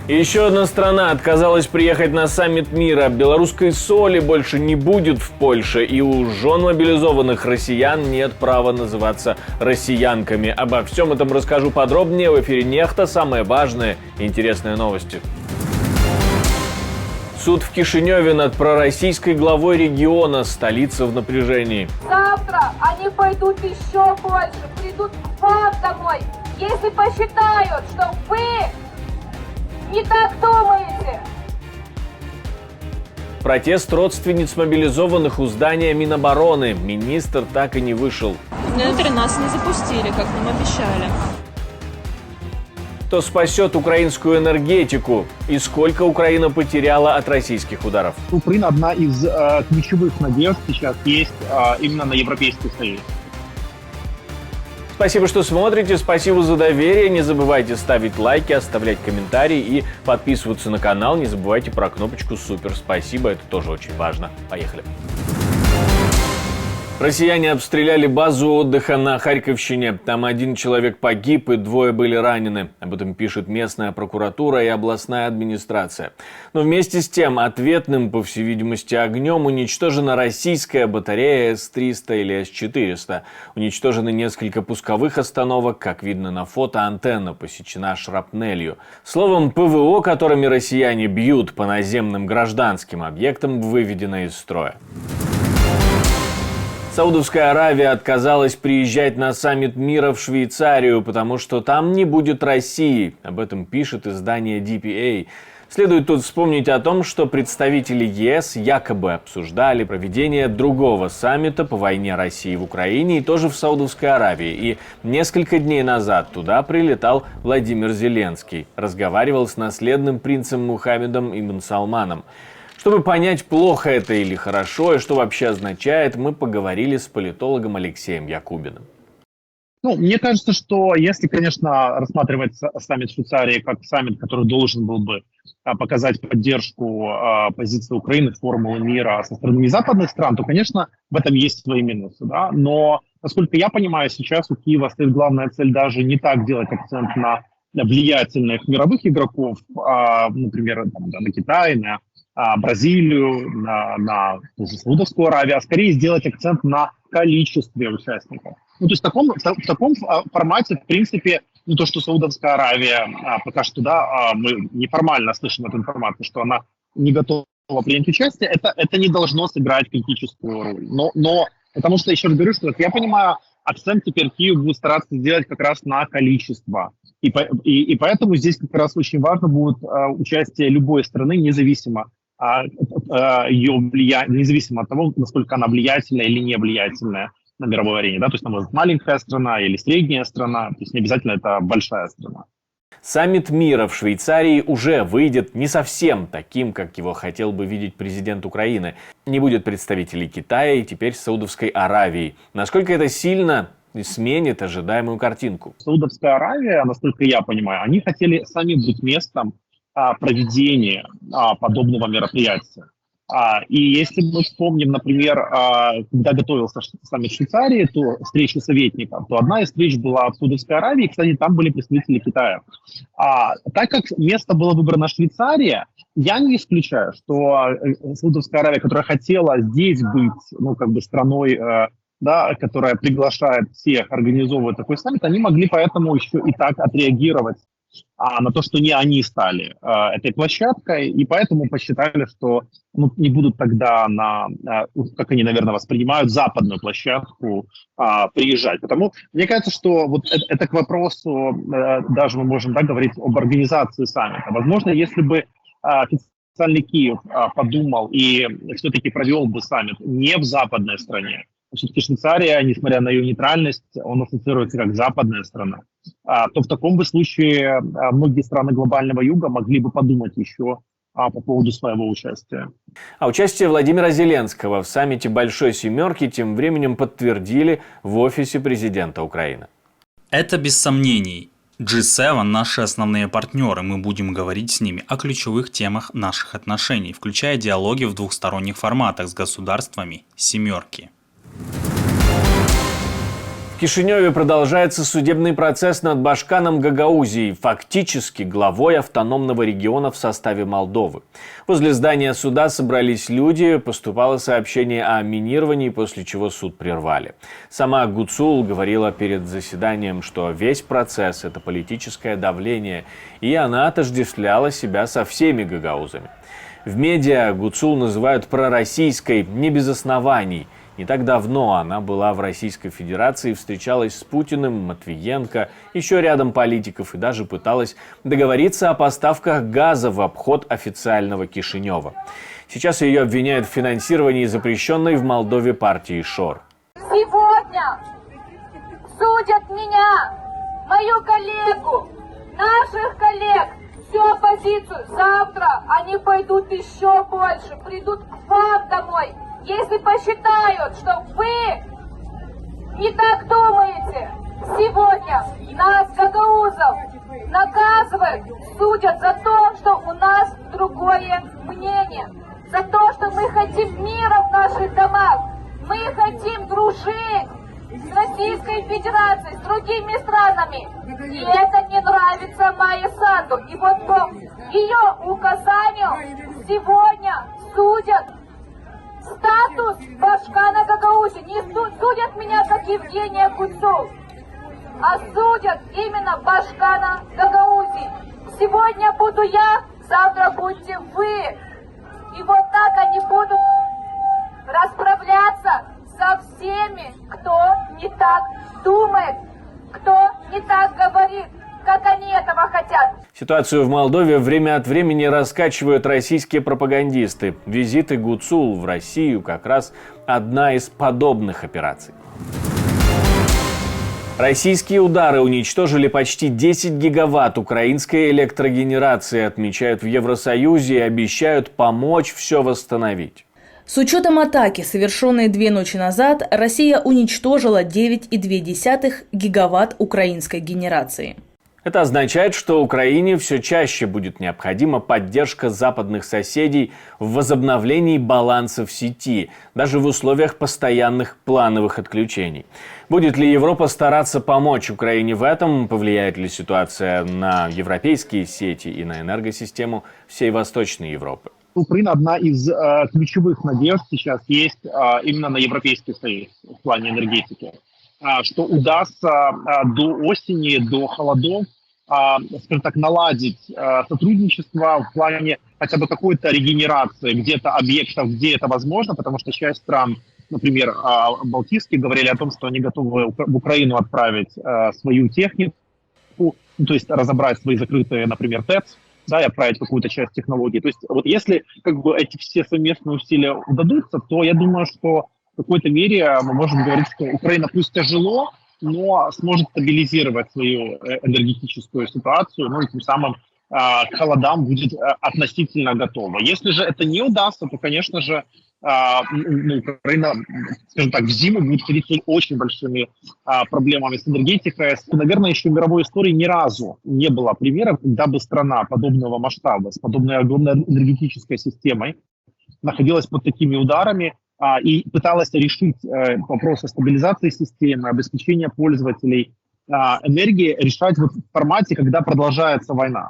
И еще одна страна отказалась приехать на саммит мира. Белорусской соли больше не будет в Польше, и у жен мобилизованных россиян нет права называться россиянками. Обо всем этом расскажу подробнее в эфире Нехта. Самые важные и интересные новости. Суд в Кишиневе над пророссийской главой региона. Столица в напряжении. Завтра они пойдут еще больше, придут к вам домой, если посчитают, что вы не так думаете. Протест родственниц мобилизованных у здания Минобороны. Министр так и не вышел. Внутрь нас не запустили, как нам обещали. Кто спасет украинскую энергетику? И сколько Украина потеряла от российских ударов? Украина одна из ключевых надежд сейчас есть именно на Европейский Союз. Спасибо, что смотрите, спасибо за доверие. Не забывайте ставить лайки, оставлять комментарии и подписываться на канал. Не забывайте про кнопочку «Супер». Спасибо, это тоже очень важно. Поехали. Россияне обстреляли базу отдыха на Харьковщине. Там 1 человек погиб и 2 были ранены. Об этом пишет местная прокуратура и областная администрация. Но вместе с тем ответным, по всей видимости, огнем уничтожена российская батарея С-300 или С-400. Уничтожены несколько пусковых остановок. Как видно на фото, антенна посечена шрапнелью. Словом, ПВО, которыми россияне бьют по наземным гражданским объектам, выведено из строя. Саудовская Аравия отказалась приезжать на саммит мира в Швейцарию, потому что там не будет России. Об этом пишет издание DPA. Следует тут вспомнить о том, что представители ЕС якобы обсуждали проведение другого саммита по войне России в Украине и тоже в Саудовской Аравии. И несколько дней назад туда прилетал Владимир Зеленский. Разговаривал с наследным принцем Мухаммедом ибн Салманом. Чтобы понять, плохо это или хорошо, и что вообще означает, мы поговорили с политологом Алексеем Якубиным. Мне кажется, что если, конечно, рассматривать саммит Швейцарии как саммит, который должен был бы показать поддержку позиции Украины, формулы мира со стороны западных стран, то, конечно, в этом есть свои минусы. Да? Но, насколько я понимаю, сейчас у Киева стоит главная цель даже не так делать акцент на влиятельных мировых игроков, например, на Китай, на Бразилию, на Саудовскую Аравию, а скорее сделать акцент на количестве участников. То есть в таком формате, в принципе, то, что Саудовская Аравия пока что, мы неформально слышим эту информацию, что она не готова принять участие, это не должно сыграть критическую роль. Но потому что, еще раз говорю, что, как я понимаю, акцент теперь Киев будет стараться сделать как раз на количество. И поэтому здесь как раз очень важно будет участие любой страны, независимо ее влияние, независимо от того, насколько она влиятельная или не влиятельная на мировой арене. Да? То есть она может маленькая страна или средняя страна, то есть не обязательно это большая страна. Саммит мира в Швейцарии уже выйдет не совсем таким, как его хотел бы видеть президент Украины. Не будет представителей Китая и теперь Саудовской Аравии. Насколько это сильно сменит ожидаемую картинку? Саудовская Аравия, насколько я понимаю, они хотели сами быть местом проведения подобного мероприятия. И если мы вспомним, например, когда готовился саммит Швейцарии, то встреча советников, то одна из встреч была в Саудовской Аравии, кстати, там были представители Китая. Так как место было выбрано Швейцария, я не исключаю, что Саудовская Аравия, которая хотела здесь быть, страной, которая приглашает всех, организовывает такой саммит, они могли поэтому еще и так отреагировать на то, что не они стали этой площадкой, и поэтому посчитали, что не будут тогда как они, наверное, воспринимают, западную площадку приезжать. Потому мне кажется, что вот это к вопросу, даже мы можем говорить об организации саммита. Возможно, если бы официальный Киев подумал и все-таки провел бы саммит не в западной стране, все-таки Швейцария, несмотря на ее нейтральность, он ассоциируется как западная страна, то в таком бы случае многие страны глобального юга могли бы подумать еще по поводу своего участия. А участие Владимира Зеленского в саммите Большой Семерки тем временем подтвердили в офисе президента Украины. Это без сомнений. G7 – наши основные партнеры, мы будем говорить с ними о ключевых темах наших отношений, включая диалоги в двухсторонних форматах с государствами «семерки». В Кишиневе продолжается судебный процесс над Башканом Гагаузией, фактически главой автономного региона в составе Молдовы. Возле здания суда собрались люди, поступало сообщение о минировании, после чего суд прервали. Сама Гуцул говорила перед заседанием, что весь процесс – это политическое давление, и она отождествляла себя со всеми гагаузами. В медиа Гуцул называют пророссийской не без оснований. Не так давно она была в Российской Федерации, встречалась с Путиным, Матвиенко, еще рядом политиков и даже пыталась договориться о поставках газа в обход официального Кишинева. Сейчас ее обвиняют в финансировании запрещенной в Молдове партии ШОР. Сегодня судят меня, мою коллегу, наших коллег, всю оппозицию. Завтра они пойдут еще больше, придут к вам домой. Если посчитают, что вы не так думаете, сегодня нас, гагаузов, наказывают, судят за то, что у нас другое мнение, за то, что мы хотим мира в наших домах, мы хотим дружить с Российской Федерацией, с другими странами. И это не нравится Майе Санду. И вот по ее указанию сегодня судят статус Башкана Гагаузии. Не судят меня, как Евгения Гуцул, а судят именно Башкана Гагаузии. Сегодня буду я, завтра будете вы. И вот так они будут расправляться со всеми, кто не так думает, кто не так говорит, как они этого хотят. Ситуацию в Молдове время от времени раскачивают российские пропагандисты. Визиты Гуцул в Россию как раз одна из подобных операций. Российские удары уничтожили почти 10 гигаватт украинской электрогенерации, отмечают в Евросоюзе и обещают помочь все восстановить. С учетом атаки, совершенной 2 ночи назад, Россия уничтожила 9,2 гигаватт украинской генерации. Это означает, что Украине все чаще будет необходима поддержка западных соседей в возобновлении баланса в сети, даже в условиях постоянных плановых отключений. Будет ли Европа стараться помочь Украине в этом? Повлияет ли ситуация на европейские сети и на энергосистему всей Восточной Европы? Украина одна из ключевых надежд сейчас есть именно на Европейский Союз в плане энергетики. Что удастся до осени, до холодов, скажем так, наладить сотрудничество в плане хотя бы какой-то регенерации где-то объектов, где это возможно, потому что часть стран, например, балтийские, говорили о том, что они готовы в Украину отправить свою технику, то есть разобрать свои закрытые, например, ТЭЦ, да, и отправить какую-то часть технологий. То есть вот если как бы эти все совместные усилия удадутся, то я думаю, что в какой-то мере мы можем говорить, что Украина пусть тяжело, но сможет стабилизировать свою энергетическую ситуацию, ну и тем самым к холодам будет относительно готова. Если же это не удастся, то, конечно же, Украина, скажем так, в зиму будет ходить с очень большими проблемами с энергетикой. Наверное, еще в мировой истории ни разу не было примера, когда бы страна подобного масштаба, с подобной огромной энергетической системой находилась под такими ударами, и пыталась решить вопросы стабилизации системы, обеспечения пользователей энергии, решать вот в формате, когда продолжается война.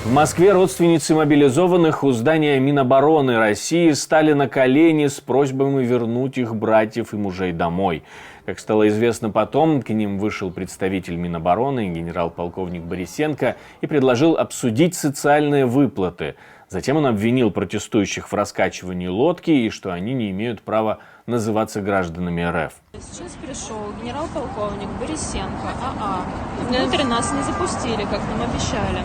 В Москве родственницы мобилизованных у здания Минобороны России стали на колени с просьбами вернуть их братьев и мужей домой. Как стало известно потом, к ним вышел представитель Минобороны, генерал-полковник Борисенко, и предложил обсудить социальные выплаты. Затем он обвинил протестующих в раскачивании лодки и что они не имеют права называться гражданами РФ. Сейчас пришел генерал-полковник Борисенко, внутрь нас не запустили, как нам обещали.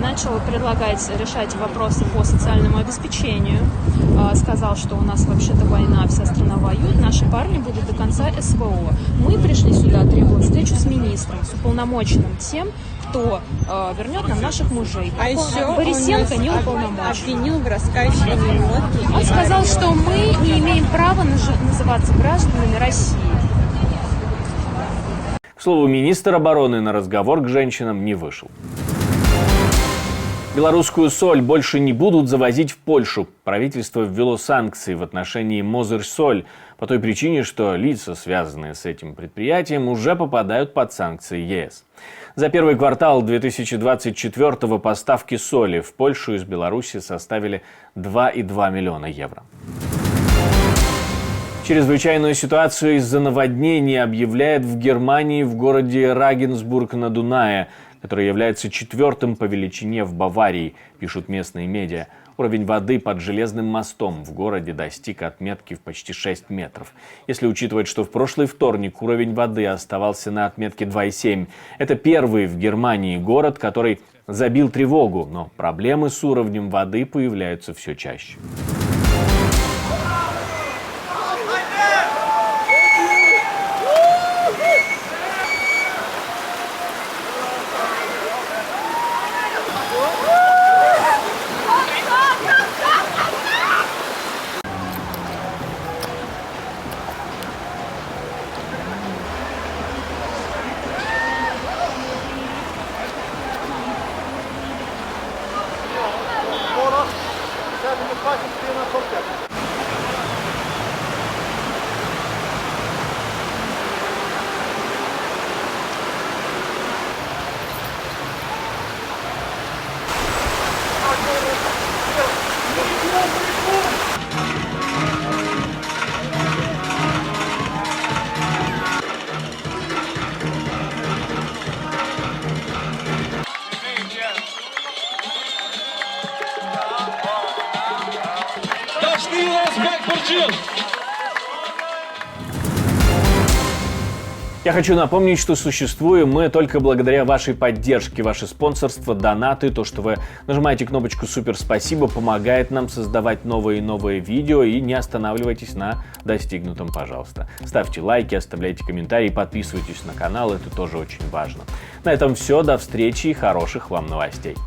Начал предлагать решать вопросы по социальному обеспечению. Сказал, что у нас вообще-то война, вся страна воюет, наши парни будут до конца СВО. Мы пришли сюда требовать встречу с министром, с уполномоченным тем, кто вернет нам наших мужей. А еще Борисенко не уполномочен. Обвинил в раскачивании лодки. Он сказал, что мы не имеем права называться гражданами России. К слову, министр обороны на разговор к женщинам не вышел. Белорусскую соль больше не будут завозить в Польшу. Правительство ввело санкции в отношении Мозырь-соль, По той причине, что лица, связанные с этим предприятием, уже попадают под санкции ЕС. За первый квартал 2024-го поставки соли в Польшу из Беларуси составили 2,2 миллиона евро. Чрезвычайную ситуацию из-за наводнений объявляет в Германии в городе Рагенсбург на Дунае, который является 4-м по величине в Баварии, пишут местные медиа. Уровень воды под железным мостом в городе достиг отметки в почти 6 метров. Если учитывать, что в прошлый вторник уровень воды оставался на отметке 2,7, это первый в Германии город, который забил тревогу, но проблемы с уровнем воды появляются все чаще. Я хочу напомнить, что существуем мы только благодаря вашей поддержке, ваше спонсорство, донаты, то, что вы нажимаете кнопочку «Супер спасибо», помогает нам создавать новые и новые видео, и не останавливайтесь на достигнутом, пожалуйста. Ставьте лайки, оставляйте комментарии, подписывайтесь на канал, это тоже очень важно. На этом все, до встречи и хороших вам новостей.